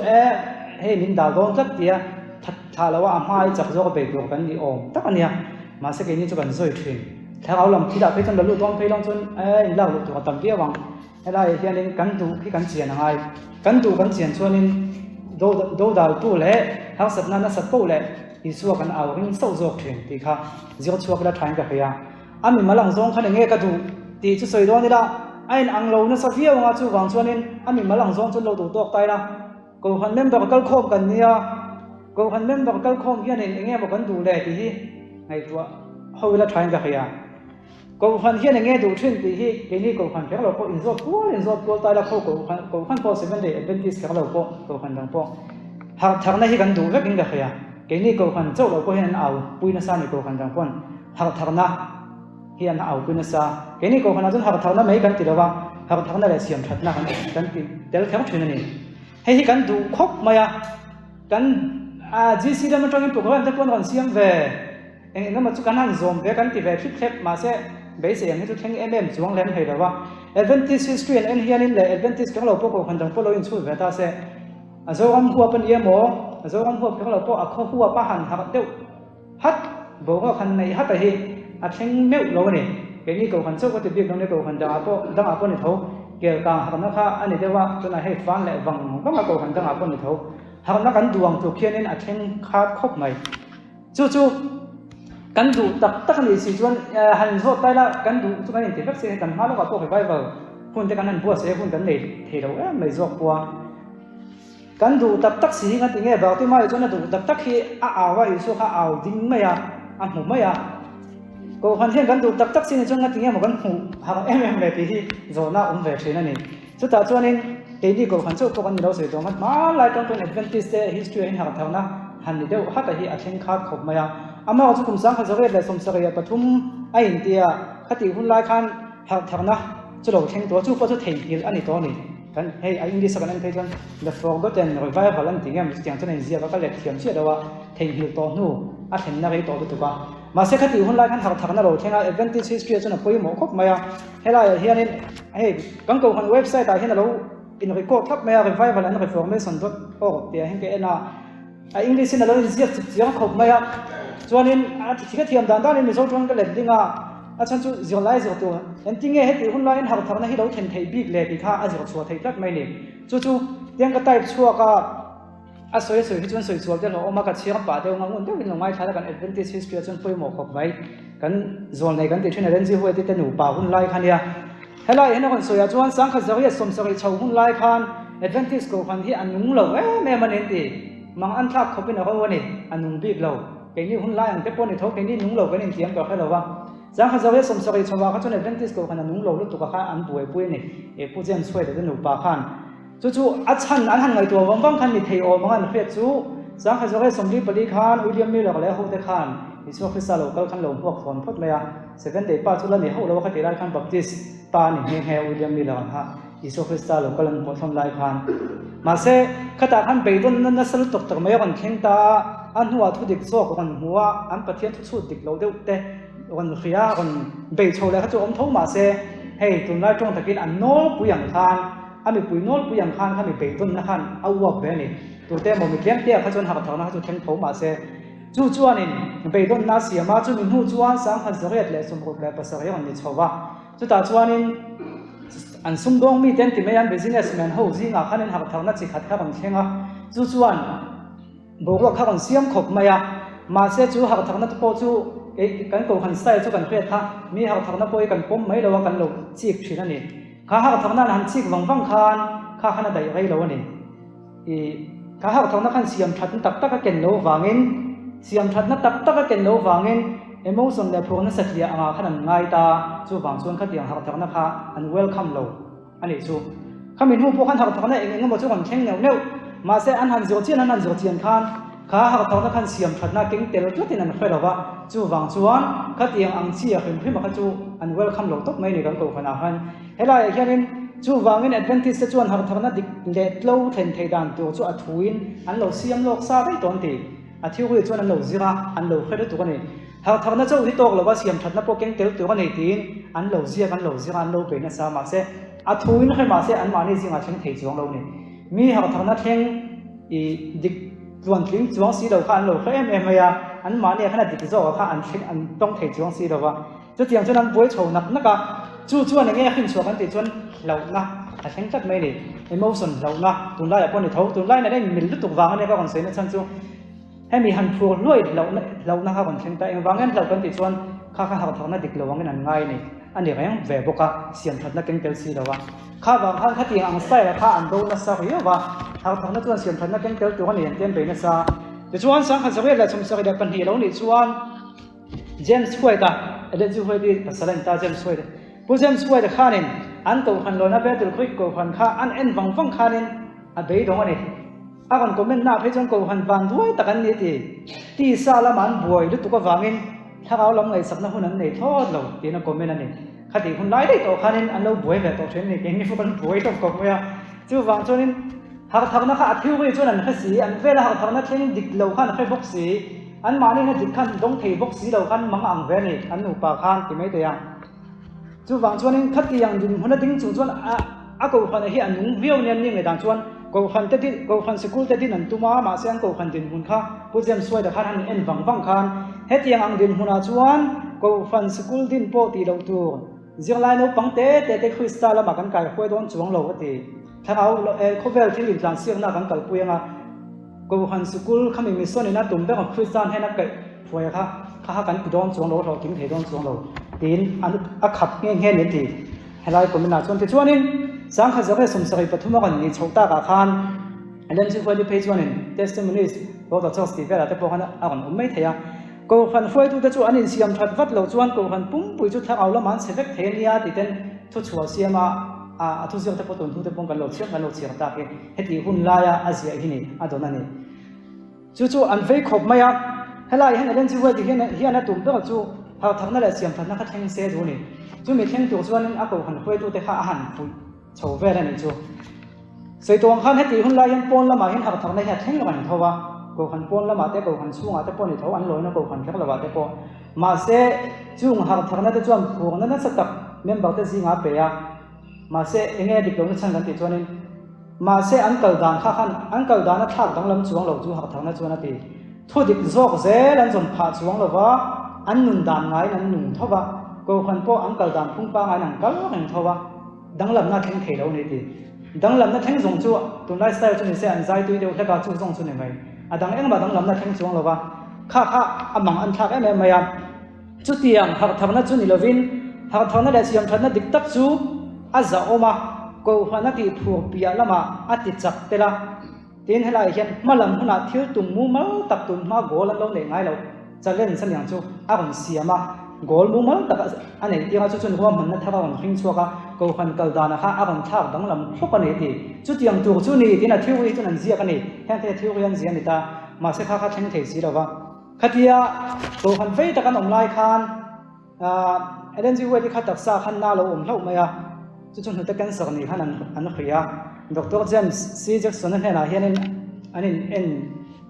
ให้มินดาโดนตักเดียถ้าเราว่าไม่จักจอกไปดูกันดีอมตักกันเนี่ยมาเสกนี้จะกันช่วยช่วยถ้าเอาลำที่เราไปจนเราลุ้นต้องไปลองจนเราลุ้นตัวตั้งเดียววังให้ได้เฮียนกันดูที่กันเจียนยังไงกันดูกันเจียนชวนนี่ดูดาวตู้เละทั้งสัตว์นั้นสัตว์ปูเละอีสัวกันเอาหิ้งโซ่โซ่เถียงตีค่ะเจ้าชัวก็ได้ทานกับเฮียอันนี้มาหลังซองขันอย่างเงี้ยก็ดูตีจะสวยด้วยนี่ละ ai ang lâu nó sao phía nga chu wang chuan in ami malang zong chun lo tu tok tai la ko han member kal khom kan nia ko han member kal khom hian in nge bo kan du le ti hi ngai tua hoi la thain ka khia ko han hian nge du thin ti hi ke ni ko han lo ko in zot ko tai la ko han po 7 day advantage ka lo ko han dang po ha thang na hi kan du vek in ka khia ke ni ko han chau lo ko hian au puina sa ni ko han dang pon ha thang na hian au puina sa ke ni ko han ajun ha thang na mai kan ti lo wa ha thang na le siam that na kan ti tel kham thina ni hei hi kan du khop maya kan GC da ma tong in program ta pon kan siam ve eng ma chu kan han zom ve kan ti ve thip thep ma se be se yang tu theng chuang lem hei dawa advantage history and hian in le advantage kan lo po ko kan dang po lo in chu ve ta se azawam huwa pan yemo azawam huwa kan lo po a kho huwa pa han ha deu hat bo ko kan nei hat hi a theng meu lo ni ke ni ko kan chu ko ti bi dong ne ko kan dang a po ni tho ke ka ha na kha ani dewa tu na hei fan le wang ko ma ko kan dang a po ni tho ha na kan duang tu khian in a theng khat khop mai chu kan du tak ni si chuan han zo tai la kan du chu kan ti vek se kan ha lo ka po vai vai hun te kan han bua se hun kan nei thei lo mai zo kwa kan du tak si ngan ti nge ba ti mai chuan du tak hi a wa i so kha aw ding mai a mu mai ko han hian kan du tak si ni chuan ngan ti nge mo kan hu ha le ti hi zo na ve thena ni chu ta chuan in te ni ko han chu ko kan lo se do ma lai tong ton advantage te history in ha thau na han ni deu ha ta hi a theng khat khop mai ama chu kum sang kha zare le som saria pathum a in tia khati hun lai khan ha thangna chu lo theng to chu ko chu thei hil ani to ni kan hei a english kan an thei chuan the forgotten revival an tingam tiang chuan in zia ka le thiam chi dawa thei hil to nu a then na rei to tu ka ma se khati hun lai khan ha thangna lo thenga advantage history chuan poi mo khop maya hela hian in hei kan ko han website a hian lo in record thap maya revival and reformation.org tia hen ke na a english in lo in zia chiang khop maya chuan in a thi kha thiam dan dan in zo chuan ka le dinga a chan chu zio lai zio tu en tinge he ti hun lai in har thar na hi lo then thei big le ti kha a zio chua thei tak mai ni chu tiang ka type chua ka a soi hi chuan soi chuak de lo oma ka chiang pa de ngang un de in ngai thala kan advantage history chuan poi mo khop mai kan zon nei kan ti thina ren ji hoi ti te nu pa hun lai khania helai hena kon soya chuan sang kha zawi som sari chho hun lai khan advantage ko khan hi anung lo me manen ti mang an thak khopin a ho ni anung big lo ke ni hun lai ang te pon ni tho ke ni nung lo kan in tiam ka kha lo wa sang kha zawi som sari chawa kha chuan advantage ko khan anung lo lu tu ka kha an pui ni e pu jem choi de nu pa khan chu a chan an han ngai to wang khan ni thei o mangan phe chu sang kha zawi som li pali khan William Miller le ho te khan iso khisa local khan lo huak phon phot maya 7 day pa chu la ni ho lo kha te lai khan baptist ta ni he William Miller ha iso khisa local an phon lai khan ma se khata khan beidon na sal tok tok mai kan theng ta an huwa thu dik zo kan huwa an pathian thu chu dik lo deu te kan khia kan be chho la kha chu om tho ma se hei tun lai tong takin an nol puyang khan ami pui nol puyang khan kha mi beidon na khan awwa be ni tu te mo mi tlem te kha chon ha thau na chu theng tho ma se chu chuan in beidon na siama chu min hu chuan sang khan zariat le sum ro le pasari on ni chowa chu ta chuan in an sum dong mi ten ti me an businessman ho zinga khan in ha thau na chi khat kha kan thenga chu chuan bo wa kha kan siam khop maya ma se chu ha thau na to chu e kan ko han style chu kan khret tha mi ha thau na poi kan pom mai lo kan lo chik thina ni kha ha thau na han chik wang wang khan kha khana dai gai lo ni e kha ha thau na khan siam that tak tak ka ken lo wangin siam that na tak tak ka ken lo wangin emotion le phone na saklia anga khan ngai ta chu wang chuan kha tiang ha thau na kha an welcome lo ani chu khamin hu po khan ha thau na eng mo chu kon theng neu ma se an han zo chian khan kha ha thau na khan siam that na keng tel tlatin an khela wa chu wang chuan kha tiang ang chi a hrim hrim kha chu an welcome lo tok mai ni kan ko khana han helai hianin chu wangin advantage te chuan har thana dik le tlo then thei dan tu chu a thuin an lo siam lok sa dai ton ti a thiu hui chuan an lo zira an lo khre tu kan ni har thana chu hi tok lo wa siam thatna po keng tel tu kan ni tin an lo zia an lo pe na sa ma se a thuin khai ma se an ma ni zinga theng thei chuang lo ni mi har thana theng i dik chuan tling chuang si lo kha an lo khem ya an ma ni khana dik zo kha an theng an tong thei chuang si lo wa chu tiang chuan an boi chho nak naka chuan nge khin chuan kan ti chuan lo na a theng tak mai ni emotion lo na tun lai pon ni tho tun lai na dai mil lu tuk wang ne ka kon se na chan chu hemi han phur loi lo na ha kon theng ta eng wangen lo kan ti chuan kha ha thau na dik lo wangen an ngai ni anh này anh về bốc à xiêm thật là kinh tế gì đâu à khá vàng khá khá tiền ăn say là khá ăn đâu là sao hiểu và học thằng nó chuan xiêm thật là kinh tế tụi anh hiện tiền về nó sao thì chuan sáng khá sao là trong sao cái cần hiểu này chuan James White ta để chú White đi pasal ta James White bu James White khá nên anh cầu khăn lo na bé từ khuyết cầu khăn khá anh en vắng vắng khá nên anh bé đó này còn comment na phải trong cầu khăn vàng đuôi ta cần gì thì sao là anh buổi lúc tụi có vàng inถ้าเราลองไงสักนักคนนั้นเนี่ยทอดเราที่นักคอมเมนต์นั่นเองคดีคนไล่ได้ต่อคันนั้นอันเราบวยแบบต่อเทรนนี่เก่งนี่พวกมันบวยต้องกบเลยอ่ะจู่วางจนนั้นหากทำนักอาทิวไปจนนั้นแค่สีอันเวลาหากทำนักเทรนดิกเราขันแค่บกสีอันมานี่นะดิกขันต้องเทบกสีเราขันมังอังเวนี่อันหนูปากขันที่ไม่ตัวอย่างจู่วางจนนั้นคดีอย่างดินคนนั้นดิ้งจู่จนกูขันไอ้อันนุ่งวิวเนี่ยนี่ไงต่างจวนกูขันเต็ดกูขันสกุลเต็ดนั่นตัวมาเสียงกูขันดินหุ่นข้าผู้เจ้าสวยแต่ขันเอ็นฟังฟังขันเฮ็ดยังอังดินหุ่นอาจวนกูฟันสกุลดินโปตีเราตัวเรื่องไรนู้ปังเตะคริสตัลละมากันไก่ห้วยโดนจวงเราก็ตีถ้าเอาเขาเวลที่ลิมหลังเสียงหน้ากันไก่ปุยงอ่ะกูฟันสกุลเขาไม่มีส่วนในนั้นตุ่มเป็นของคริสตัลให้นักไก่ห้วยค่ะข้ากันกูโดนจวงเราเรากินเทโดนจวงเราตีนอันขับเงี้ยนี่ตีให้ไรกูไม่น่าชวนที่ชวนนี่สังขารจะให้สมศักดิ์ปฐุมกันนี่ชกตากาขันเรื่องที่ควรจะเพจวันนี้ testimonies เราต่อจากสตีเวลาแต่พวกนั้นอ่านไม่เทียกูฟันฟวยตัวแต่จวนอันนี้เสียมทัดวัดเราจวนกูฟันปุ้มปุยจุดทั้งเอาละมันเสกเทียนี่ติดเต้นทุกชัวเสียมาทุกเสียงแต่พอตุนทุกแต่ปงกันเราเชื่อกันเราเชื่อตาเองเหตุหุ่นลายอาเซียที่นี่อันนั้นนี่จู่อันเฟยขบไม่อะให้ลายให้เรื่องที่ว่าที่เฮียนั่นตุ่มเป็นจู่หากทำนั่นแหละเสียมทัดนั่นก็แทงเสียดูนี่จู่มีแทงตัวจวนกูฟันฟวยตัวแต่ข้าอาหารปุยโฉวเวนั่นนี่จู่ใส่ตัวขันให้ตีหุ่นลายยังปนละมาเห็นหากทำได้แค่แทงละมันเท่าว่ากูขันปนละมาแต่กูขันช่วงแต่ปนนี่เท่าอันลอยนะกูขันแค่ละว่าแต่ปนมาเสจุงหากทางนั้นจะจวนพวกนั้นสักตักเมมเบอร์จะสิงาเปียมาเสเองดิบลงชั้นกันติดจวนนี้มาเสอันเกิดด่านข้าขันอันเกิดด่านนั้นทักดังลำจวงเราจูหากทางนั้นจวนนั้นตีทุดิบซอกเสลันจนผ่าจวงเราว่าอันหนุนด่านไงนั้นหนุนเท่าว่ากูขันพวกอันเกิดด่านพุ่งป้าไงนั่งก็หนึ่งเท่าว่าดังลำน่าแข็งเขยเราเนี่ยตีดังลำน่าแข็งส่งจูตัวไลฟ์สไตล์จนนี่เสียอันใจตัวเดียวแค่การจูส่งจนยังไงดังเอ็งมาดังลำน่าแข็งจวงเราว่าข้าอันมังอันทักเอ็มไม่ยามจุดเตียงหากทำนั้นจุดนิลวินหากทำนั้นเดชยมทำนั้นดิกตักจูอาจะออกมากูฟันนั้นที่ผัวเปียละมาอาติจักเตละทีนี้ให้เราเห็นมาลำหุ่นทิ้วตุ่มมูมาตักตุ่มมาโกลันเราเนี่ยง่ายเราจะเล่นสัญญาณจูอาผมเสียมาโกลมูมาตักอันนี้ที่เราจุดหัวมันนั่นถ้าเราหิ้งชัวก็กูฟันเกิดดานะคะอาผมทักดังลำพวกกันนี่ที่จุดเตียงตัวจุดนี้ที่น่ะทิ้วจุดนั้นเสียกันนี่แค่ทิ้วยันเสียนี่ตามาเสียข้าแทงเทสีเราว่าคดีอ่ะกูฟันเฟยตะกันอมไล่คันเรื่องที่ว่าที่ขัดตักษาขันน่าเราอมเล่าไหมอ่ะจุดจนหัวตะกันสักนี่ขันอันขี้อ่ะดร.เจมส์ซีแจ็คสันนั่นเองนะเฮียนอันนี้เอ็น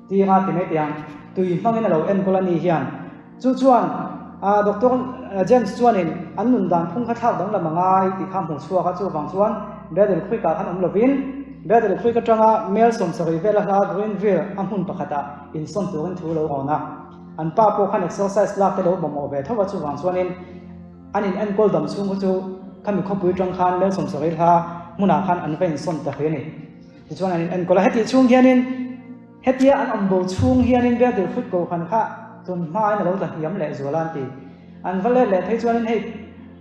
ที่งานที่ไม่เตียงตุยฟังนี่เราเอ็นคนละนี่เฮียนจุดจวนดร.เจมส์จวนนี่อันนุนดันพุ่งขัดทักดังละมังไงที่ข้ามหัวชัวขัดจู่ฟังจวนเบลเดลคุยกับขันอมลวินเบลเดลคุยกับจังอ่ะเมลสมศักดิ์เวลาเราเรียนวิลอันหุ่นประคัตอินส่วนตัวกันทูเราหัวนะอันป้าพวกขันเอ็กซ์ไซส์ลักแต่เราบ่มเอาไปเท่าว่าจู่ฟังจวนนี่อันนี้อันโกลดำสูงก็จู่ขันมีข้อพูดจังขันเมลสมศักดิ์ฮะมุนาขันอันเป็นส่วนตะเคียนนี่จู่อันนี้อันก็ละเฮ็ดช่วงเฮียนี่เฮ็ดอันอมโบช่วงเฮียนี่เบลเดลคุยกับขันข้าจนมาอันเราจะย้ำแหล่จัวลันตีอันวันแรกแหล่ที่จู่นี่ให้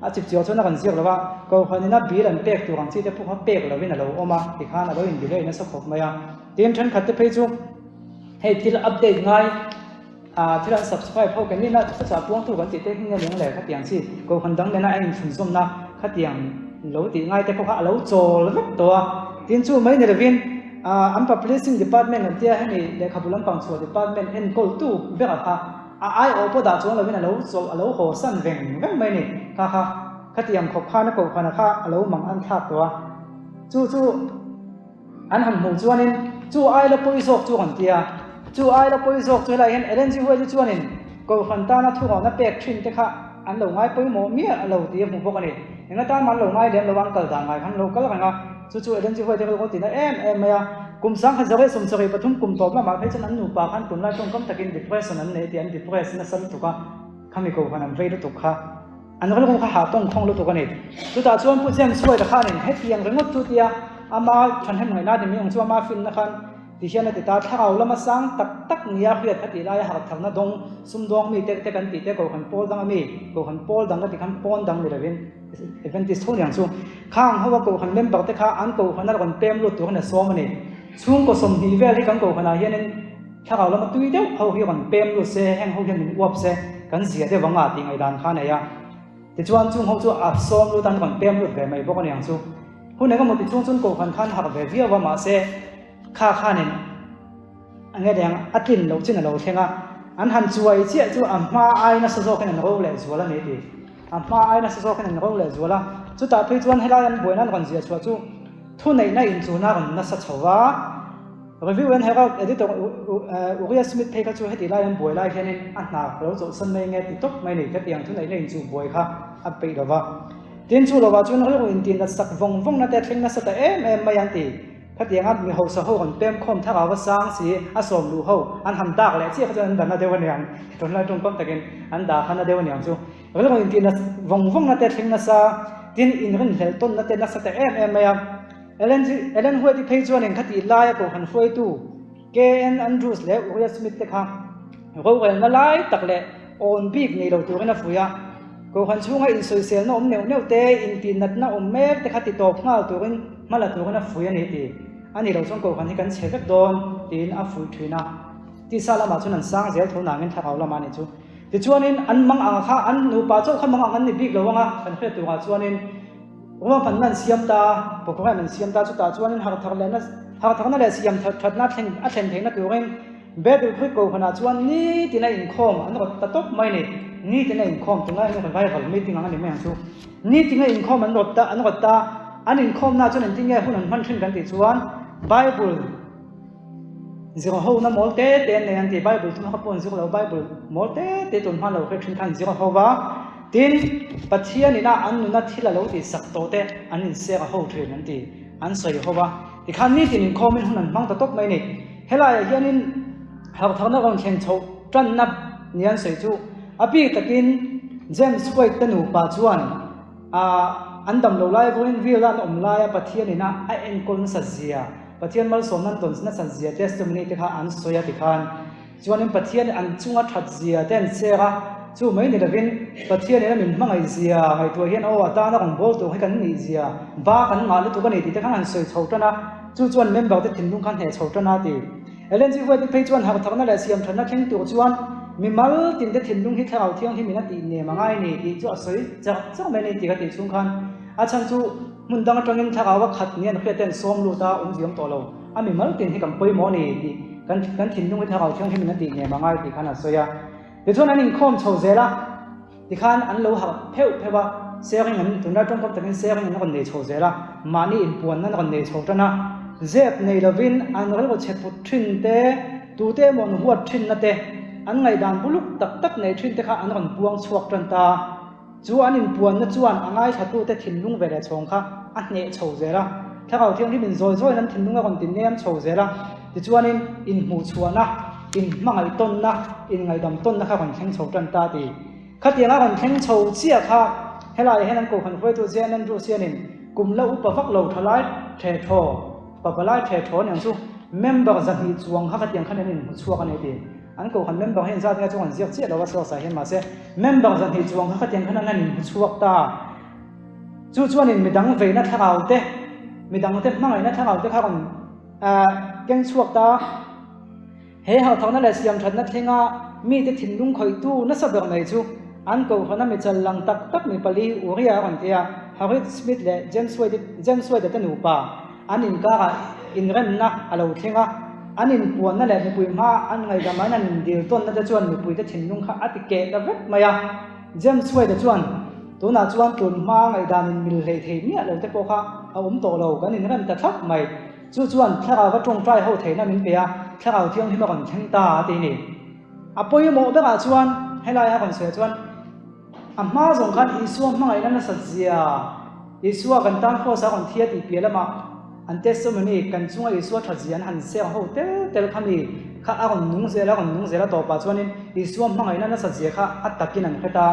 อาจิบจิ๋วจู่นักกันเสียกแล้วว่าก็ขันนี่นับบีรันเป๊กตัวขังที่จะพวกเขาเป๊กเราวินาเราออกมาที่ข้าเราอินดีเลยนั่นสักขบมายังเตรียมฉันขัดที่ที่จู่ให้ที่เราอัปเดตง่ายที่เรา subscribe พวกกันนี่นะภาษาพวงถูกกันติดเต้นเงี้ยแหล่ขัดอย่างสิก็ขันดังเลยนะไอ้ฝุ่นส้มนะขัดอย่างเราติดง่ายแต่พวกเขาเราโจแล้วตัวที่จู่ไม่เนี่ยวินอัน publishing department นั่นที่ให้เด็กขับรถปังชัว department เอ็นโกลตู้เบียร์ค่ะไอ้โอปดาจงเราวินเราโจเราโหสั่นเวงไม่เนี่ยค่ะขัดอย่างขบข้านะก็ขันค่ะเรามังอันทักตัวจู่อันหันหูจู่นี่จู่ไอ้เราปุยโศกจู่หันเตียจู่ไอ้เราปุยโศกจู่อะไรเห็นเรื่องที่ว่าจู่นี่ก็ขันตาหน้าทุกคนน่ะเปียกชิ้นแต่ค่ะอันเราง่ายปุยหมูเมียเราเตียหูพวกนี้อย่างนั้นตามันเราง่ายเดี๋ยวระวังเกิดด่างง่ายขันเราก็แล้วกันนะจู่เรื่องที่ว่าที่เราคนติดนะไม่อะกลุ่มสังขารสมศักดิ์ปฐุมกลุ่มตบละมาให้ฉันนั้นหนูปากขันตุนไล่ตรงก็ตะกินดิบเพรสนั้นเนี่ยที่อันดิบเพรสนั่นสั่นถูกอ่ะข้ามีกูขันอันเฟย์ถูกค่ะอันนั้นก็คงหาต้องคงรู้ตัวกันเองจุดตาชวนผู้เชี่ยวชาญช่วยตะข้านี่ให้เพียงเรื่องวัตถุเดียอามาฉันให้หน่วยหน้าที่มีองค์ชัวมาฟินนะครับ thì hiện nay ta thao lama sang tak nia khuyat khati lai ha thang na dong sum dong mi te kan ti te ko khan pol dang mi ko khan pol dang ti khan pon dang mi ravin advantage thon yang chu khang hawa ko khan member te kha an ko khan ron pem lu tu khan so mani chung ko som hi vel hi kan ko khan hian in thao lama tui deu ho hi kan pem lu se heng ho hian min wap se kan zia de wanga ti ngai dan kha na ya ti chuan chung ho chu ap som lu dan kan pem lu ve mai bo kan yang chu hun ne ka mo ti chung chun ko khan ha ve via wa ma se kha nen ange dang atin lo chin lo thenga an han chuai chi chu amma ai na so kan ro le zuala ne ti amma ai na so kan ro le zuala chu ta phei chuan hela an boinan kan zia chu thu nei na in chu na kan na sa chawa review an hera editor Uriah Smith phei ka chu heti lai an boi lai hianin an na lo zo san mai nge ti tok mai nei ka tiang thu nei nei chu boi kha a pei dawa tin chu lo wa chun ro in tin na sak vong na te thing na sa ta em mai an ti ka tiang at mi ho sa ho kon pem khom tha wa sang si a som lu ho an ham tak le chi ka jan dan na de wan yang ton lai tong kom takin an da khana de wan yang chu ro in tin na vong na te thing na sa tin in rin hel ton na te na sa ta em mai Ellen huai ti phei chuan en khati lai ko han huai tu KN Andrews le Uriah Smith te kha ro wel na lai tak le on big nei lo tu na fuya ko han chunga in social na om neu te in tin nat na om mek te khati top ngal tu rin mala tu na fuya nei ti ani lo chong ko han hi kan chhek don tin a fui thina ti sala ma chuan an sang zel thona ngin thakau lama ni chu ti chuan in an mang anga kha an nu pa chaw kha mang an ni big lo wanga kan khe tu ga chuan in Uma pandan siam ta, pokoknya men siam ta chu ta chuan har thar na le siam that na theng a theng theng na turing bedul khui ko khana chuan ni tina in khom an ro ta top mai ni tina in khom tunga ni vai hal meeting ang ni me chu ni tina in khom an ro ta an in khom na chuan tinge hun an man thin kan ti chuan Bible zero ho na molte te ne an ti Bible tu ha pon zero Bible molte te tun han lo khe thin kan zero ho wa tin pathian ina an nu na thila lo ti sak to te an in se ka ho thrin an ti an soi ho ba ti khan ni tin in comment hun an mang ta top mai ni hela ya hianin har thana ron khen chho tran nap nian soi chu api takin James White tanu pa chuan an dam lo lai voin vilan om lai pathian ina a en kon sa zia pathian mal som nan ton na sa zia testimony te kha an soya ti khan chuan in pathian an chunga that zia ten sera chu mai ni lavin pathian ina min mangai zia ngai tu hian o ata na kon bol tu he kan ni zia ba kan nga lu tu kan ni ti te khan an soi chhotana chu chuan member te thin lung khan he chhotana ti LNG wa ti phei chuan har thakna la siam thana theng tu chuan mi mal tin te thin lung hi thau thiang hi mina ti ne mangai ni ti chu soi chak mai ni ti ka ti chung khan a chan chu mun dang atangin thaka wa khat nian kheten som lu ta diam to lo a mi mal tin hi kam poi mo ni ti kan thin lung hi thau thiang hi mina ti ne mangai ti khana soya ti chuan an in khom chho zela ti khan an lo ha phewa sharing an tunra tong kom takin sharing an kon nei chho zela mani in puan nan kon nei chho tana zep nei lovin an rel ko chep thin te tu te mon huat thin na te an ngai dan buluk tak nei thin te kha an kon puang chuak tan ta chu an in puan na chuan angai thatu te thin lung ve le chong kha an ne chho zela thakau thiang hi min zoi nan thin lunga kon tin nem chho zela ti chuan in mu chuana in mangai ton na in ngai dam ton na kha kon theng chho tan ta ti khatianga kon theng chho chia kha helai henan ko khan foi tu zen nan ru sianin kum lo upa vak lo thalai the tho papalai the tho nyang chu member za hi chuang kha khatiang khan in chuak ane ti an ko khan member hen za ta chuan ziak che lo wa so sa hen ma se member za hi chuang kha khatiang khan nan in chuak ta chu chuan in midang ve na thakau te midang te mangai na thakau te kha kon keng chuak ta he ha thona le siam that na thenga mi te thin lung khoi tu na sa ber mai chu an ko khana mi chal lang tak mi pali Uriah kan tia Harriet Smith le James White te nu pa an in ka in ren na alo thenga an in puan na le mi pui ma an ngai ga ma nan dil ton na te chuan mi pui te thin lung kha atike da vek maya James White chuan tu na chuan tun ma ngai dan mil le thei mi alo te po kha a to lo kan in ren ta thak mai chu chuan thara wa tong trai ho thei na min pe a thara thiang hi ma kon theng ta ti ni apoi mo be ga chuan helai a kon se chuan amma zong khan isu mangai na sa zia isu kan tan kho sa kon thia ti pe lama an testimony kan chunga isu tha zian han se ho tel khami kha a kon nung zela to pa chuan isu mangai na sa zia kha atakin an khata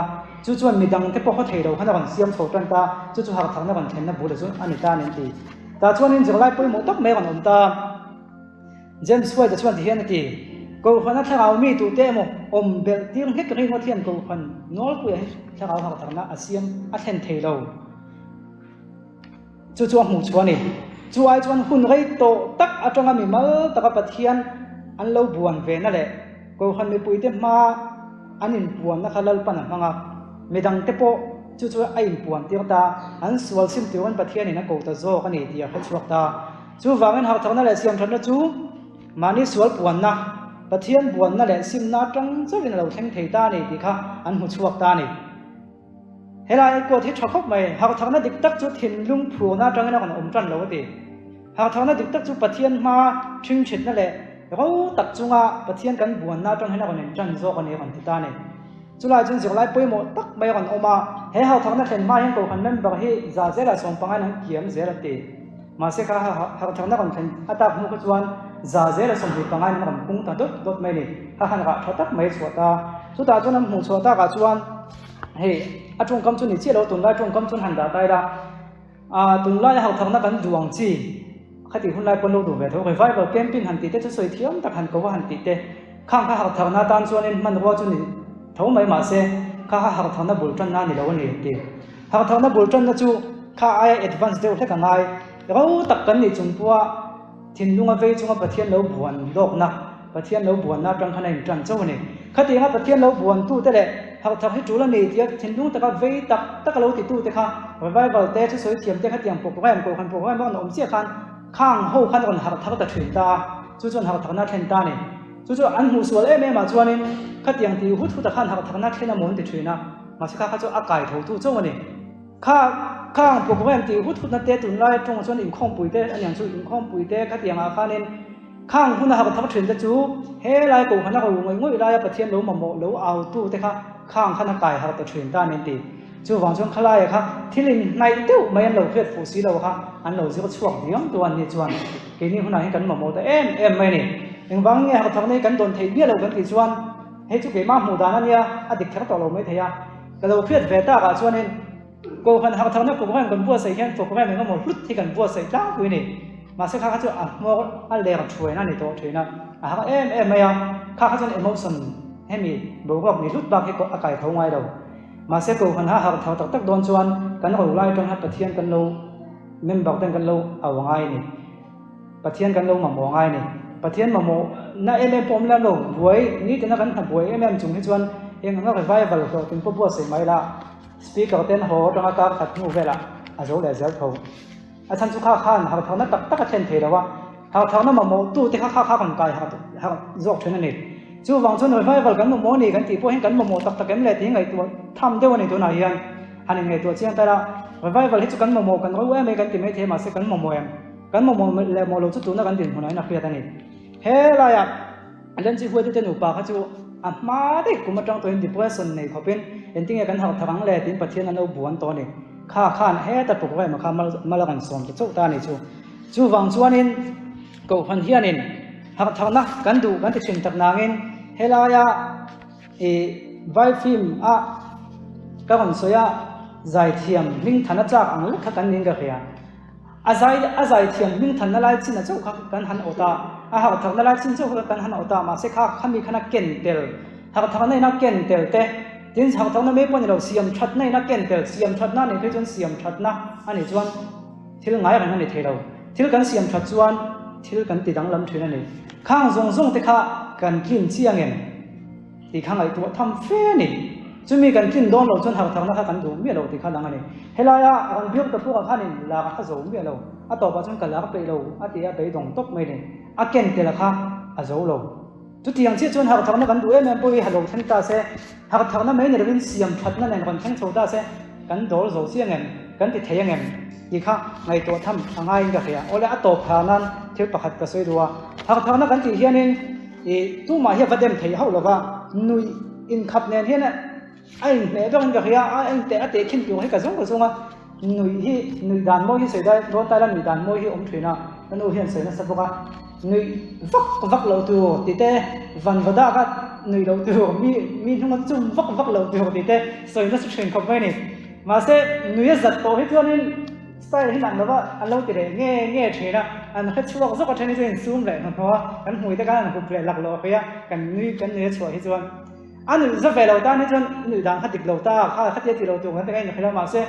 chu chuan midang te po kho thei ro khana kon siam tho tan ta chu har thang na kon then na bu le chu ani ta nen ti ta chuan in zolai poi mo tak me kon om ta James suai da chuan ti hian ti ko khana thangau mi tu te mo bel tiang hek ri ngo thian ko khan nol pu thangau ha thangna asiam a thlen theilo chu mu chuani chu ai chuan hun rei to tak atanga mi mal taka pathian an lo buan ve na le ko khan mi pui te ma anin buan na khalal pan hanga medang te po chu ai buan tir ta an sual sim tiwan pathian ina ko ta zo kan ni dia kha chuak ta chu wangen ha thangna le siam thana chu mani sual buan na pathian buan na le sim na tang chawin lo theng thei ta ni ti kha an hu chuak ta ni helai ko thi thakop mai ha thangna dik tak chu thin lung phu na tang na kan tran lo ti ha thangna dik tak chu pathian ma thing chit na le ro tak chunga pathian kan buan na tang hena kan tran zo kan ni kan ti ta ni chulai chun zirlai poimo tak mai kan oma he ha thangna thlen ma yang ko kan member hi za zera som pangai nang kiam zera ti ma se ka ha thangna kan thlen ata mu ko chuan za zera som hi pangai nang kan pung ta dot mai ni ha han ga thatak mai chuata chu ta chun mu chuata ga chuan he atung kam chun ni che lo tun lai tung kam chun han da tai da tun lai ha thangna kan duang chi khati hun lai pon lo du ve tho revival camping han ti te chu soi thiam tak han ko wa han ti te khang kha ha thangna tan chuan in man ro chu ni thấu mấy mà xe kha ha thằng nó bul chân na ni lo ni ti ha thằng nó bul chân na chu kha ai advance deu thek ngai ro tak kan ni chung puwa thin lunga ve chunga pathian lo buan dok na pathian lo buan na tang khanai tran chau ni khati nga pathian lo buan tu te le ha thak hi chula ni ti thin lung taka ve tak lo ti tu te kha revival te chu soi thiam te kha tiang program ko khan program ma om sia khan khang ho khan kon ha thak ta thrin ta chu chon ha thak na thlen ta ni chu an hu sual em ma chuanin kha tiang ti hu thu ta khan ha thakna thena mon ti thina ma se kha chu akai tho tu chong ani kha khang program ti hu thu na te tun lai chong chuan in khong pui te anyang chu in khong pui te kha tiang a khanin khang hu na ha thak thrin ta chu he lai ko khana ko ngoi lai pathian lo ma mo lo au tu te kha khang khana kai ha ta thrin ta nen ti chu wang chuan khalai kha thilin nai teu mai an lo phet fu si lo kha an lo zi ko chuak diam tu an ni chuan ke ni huna hi kan ma mo ta em mai ni eng wang nge ha thak nei kan don thei bia lo kan ti chuan he chu ke ma mu da na nia a dik thak to lo mai theya ka lo phiat ve ta ga chuan in ko khan ha thak na ko kan kan bua sei hian ko kan me mo hlut thi kan bua sei ta ku ni ma se kha chu a mo a le ra thoi na ni to thoi na a ha em mai ya kha chuan emotion he mi bo gok ni lut ba ke ko akai thau ngai lo ma se ko khan ha thak tak tak don chuan kan ro lai tong ha pathian kan lo member ten kan lo awangai ni pathian kan lo ma mo ngai ni pathian ma mo na pom la lo buai ni te na kan tha buai chung hi chuan eng nga revival ko tin po se mai la speaker ten ho tanga ka khat nu vela a zo le zel tho a chan chu kha khan ha thona tak tak thlen the lawa ha thona ma mo tu te kha kan kai ha zok thena ni chu wang chun revival kan mo ni kan ti po hen kan mo tak tak em le ti ngai tu tham deu ni tu na hian hanin ngai tu chiang ta la revival hi chu kan mo kan ro em kan ti me the ma se kan mo em kan mo le mo lo chu tu na kan din hunai na khia ta ni he la ya len chi huai te nu pa kha chu a ma de kuma tang to in depression nei khopin enting e kan ha thang le tin pathian an lo buan to ni kha khan he ta pu ma kha mal kan som chu ta ni chu wang chuan in ko khan hian in ha thang na kan du kan ti chin tak nangin he la ya e vai film a ka kon soya zai thiam ling thana chak ang le kha kan ning ga khia azai thiam ling than na lai chin na chau kha kan han ota a ha thak na lai chin chau kha kan han ota ma se kha khami khana ken tel ha thak na na ken tel te tin ha thak na me pon lo siam that na na ken tel siam that na ni pe chon siam that na ani chuan thil ngai ran ni thelo thil kan siam that chuan thil kan ti dang lam thina ni khang zong te kha kan kin chiang em ti khang ai tu tham fe ni chumi kan kin don lo chon ha thak na kha kan du mi lo ti kha lang ani helaya kan biok ta pu ka khanin la ka zo mi lo a to ba chon ka la ka pe lo a ti a pe dong tok mai ni a ken te la kha a zo lo tu tiang che chon ha thak na kan du em poi ha lo than ta se ha thak na mai ni rin siam that na nen kon thang chho ta se kan dol zo siang em kan ti theyang em i kha ngai to tham angai ga khia ole a to kha nan thil pakhat ka soi duwa ha thak na kan ti hianin e tu ma hi vadem thei ho lo wa nui in khap nen hian anh mẹ cho anh cái anh té kinh tiểu hay cả giống à người đàn môi sấy đây đó tay là người đàn môi ông thuyền à nó hiện sấy nó sắp qua người vắt lầu tiêu thì té vần vào đó các người lầu tiêu mi không có chung vắt lầu tiêu thì té sấy nó xuất hiện không phải này mà sẽ người giật tổ hết cho nên style hin an lo ba an lo ti re nge the na an kha chuak zo ka thani zen zoom le no kan hui ta kan ku ple lak lo khia kan nui kan ne chua hi chuan an za ve lo ta ni chuan nui dang kha dik lo ta kha ti lo tu kan ta ngai khila ma se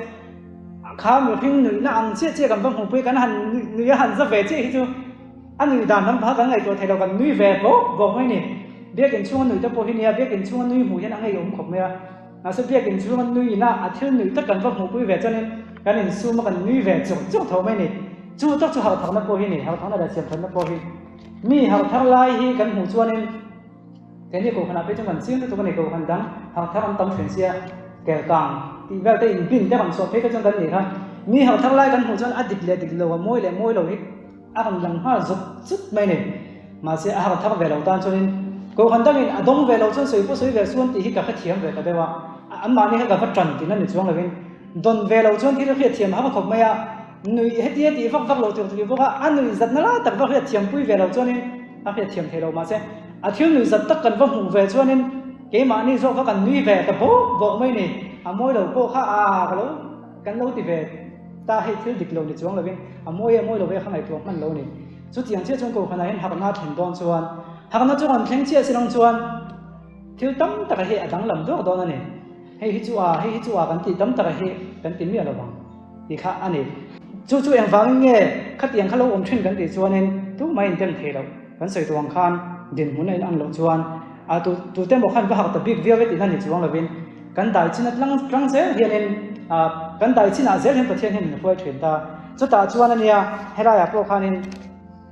kha mi phing nui na ang che kan bang hu pui kan han nui han za ve che hi chu an nui dan nam pha kan ngai to thai lo kan nui ve bo mai ni bia kin chuan nui ta po hi ni bia kin chuan nui mu hian angai om khop me a se bia kin chuan nui na a thil nui ta kan bang hu pui ve chanin kan in su ma kan nui ve chok tho mai ni chu tok chu hau thang na po hi ni hau thang na da siam thang na po hi mi hau thang lai hi kan hu chuanin thế này cổ khăn áp cho mình xíu nữa tụi cái này cổ khăn đắng học thang ăn tâm chuyển xe kẻ càng thì về đây pin để bằng số thế cái trong cái này ha mi học thang lai kan hu chuan adik lo môi lo hi a kan lang ha zut mai này mà sẽ học thang về đầu tan cho nên cổ khăn đắng in đông về đầu chuan soi về xuân thì hi cả thiam về cái đấy wa anh mà này cả phát trần thì nó được chuang là bên don về đầu chuan thì nó thiam học học mai à người hết thì vắt lâu thì vắt anh người giật nó là tập vắt thiam pui về đầu cho nên a thiam thế đầu mà sẽ thiếu người giật tất cần vắt hùng về cho nên cái mà này do cần nuôi về tập bộ mấy này mỗi đầu cô khác cái lâu cần lâu thì về ta hay thiếu địch lâu thì chuang là bên mỗi đầu về không phải thuộc mình lâu này chút tiền chia trong cổ phần này học nó thành đòn chuan học nó chuan thành chia sinh chuan thiếu tấm tất cả hệ đắng lầm đó đó này hay chua cần thì tấm tất cả hệ cần tìm miệng là bằng thì khác anh này chú em vắng nghe khát tiền khát lâu ôm chuyện cần thì chuan nên tú mấy tiền thế đâu cần sợi tuồng khan điện muốn này ăn lẩu chuan tu tem bọc khăn và học tập việc việc thìนั่นchuan là bên cần đại chín lăng dễ hiện nên cần đại chín dễ hiện bậc thiên hiện phơi truyền ta chú ta chuan này hay là bọc khăn nên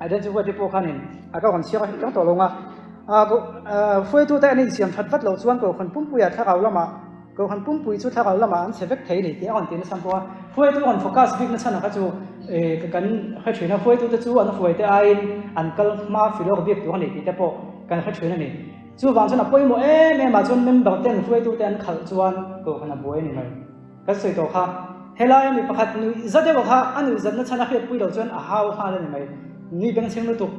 đến chú phải bọc khăn nên các con xíu các tổ long phơi tu tại này xiêm thật vất lẩu chuan của con pum bùi thắc áo lắm mà của con pum bùi chú thắc áo lắm mà anh sẽ vết thấy này cái con tiền sản phẩm phơi tu còn focus việc nó chân là các chú cần khai truyền là phơi tu chú anh phơi tại ai anh cần mà philo cái việc tu anh này thì bộ cần khai truyền này chú vàng cho nó phơi một em mà cho mình bảo tên phơi tu tên khẩu chuan của con là bùi này cái sự tổ khác hay là em bị bắt rất là khác anh rất là chân là phơi bùi đầu chuan hao ha này mày ni bên xem nó tục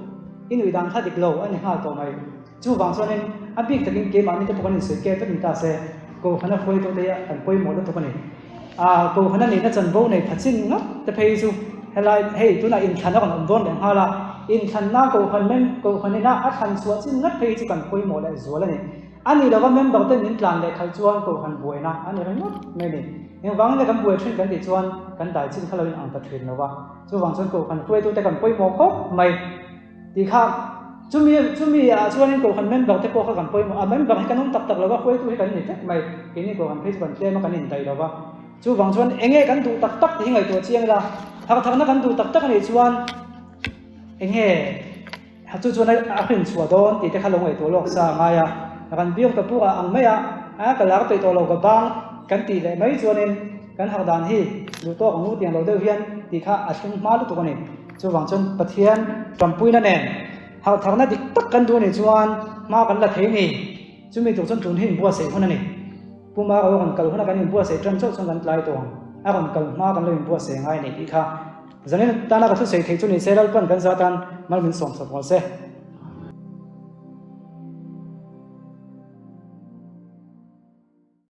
in người đang khai địch lâu anh ha tổ mày chú vàng cho nên anh biết cái game mà mìnhจะบอกกันsựเกมเป็นตาเสกูขณะคุยตัวเดียอันคุยหมดแล้วตัวนี้กูขณะนี้น่าจะโบในพัดชิ้นงับแต่เพย์ซูเฮ้ยตัวน่ะอินทันแล้วกันโดนอย่างฮาละอินทันน่ากูคนนั้นกูคนนี้น่าอัดทันสวดชิ้นงับเพย์ซูกันคุยหมดเลยสวยแล้วนี่อันนี้เราก็ไม่บอกแต่นินทานเลยเขาชวนกูคนบวยนะอันนี้เราไม่นี่ยังวังเลยกันบวยชวนกันติชวนกันได้ชิ้นเขาเราอังตัดชวนแล้วว่าจู่วังชวนกูคนคุยตัวแต่กันคุยหมดครบไม่ดีครับchú mi cho nên cổ phần men bảo thế cổเขากันไปmà men bảoให้กันน้องตับแล้วว่าคุยตัวให้กันนี่ไม่กินนี่cổ phầnเพชรกันเต้มากันนี่ใจแล้วว่าchúวังชวนเองกันดูตักที่ไงตัวเชียงละถ้านักกันดูตักนี่ชวนเองchúชวนให้อาขึ้นชัวโดนตีแต่ข้าลงไอ้ตัวโลกซาไงกันเบี้ยวกับพวกอังไม่กันแล้วไปตัวเรากับบางกันตีเลยไม่ชวนเองกันหักดานที่ดูตัวของนู้นเตียงเราเดือดเวียนตีข้าอาชิงมาลุตัวนี้chúวังชวนปะเทียนจำปุ้ยนั่นเองหากทางนั้นตักกันตัวนี่ชวนมากันละเทนี่จุ่มมีตัวจนจุนหินบัวเสียคนนั้นนี่ผู้มาเอาคนกัลคนนั้นกันหินบัวเสียจนโชคชนกันหลายตัวคนกัลมากันเลยหินบัวเสียง่ายนี่ที่ค่ะฉะนั้นตาหน้าก็ทุกเสียที่จุนนี่เสียแล้วปั้นกันซาตันมันเป็นสองสปอร์ตเสีย